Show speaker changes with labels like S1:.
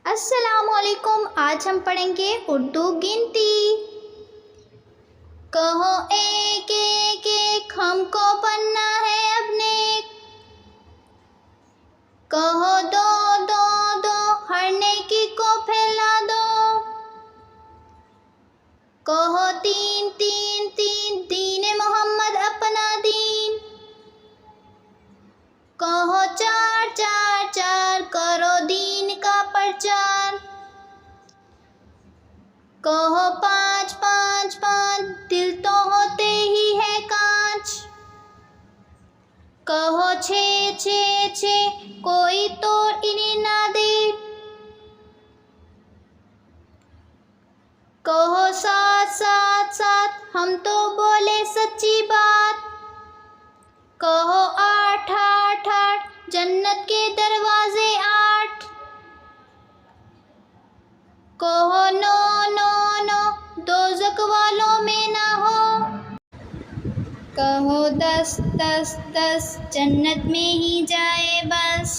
S1: अस्सलामुअलैकुम। आज हम पढ़ेंगे उर्दू गिनती। कहो एक एक एक हमको बनना है अपने। कहो दो दो दो हर नेकी को फैला दो। कहो तीन तीन तीन दीन मोहम्मद अपना दीन। कहो चार चार चार करो दीन का प्रचार। कहो पाँच पाँच पाँच दिल तो होते ही है कांच। कहो छः छः छः कोई तोड़ इन्हें ना दे। कहो सात सात सात हम तो बोले सच्ची बात। कहो आठ आठ आठ जन्नत के दरवाजे आठ। कहो नौ नौ नौ दोज़ख वालों में ना हो। कहो दस दस दस जन्नत में ही जाए बस।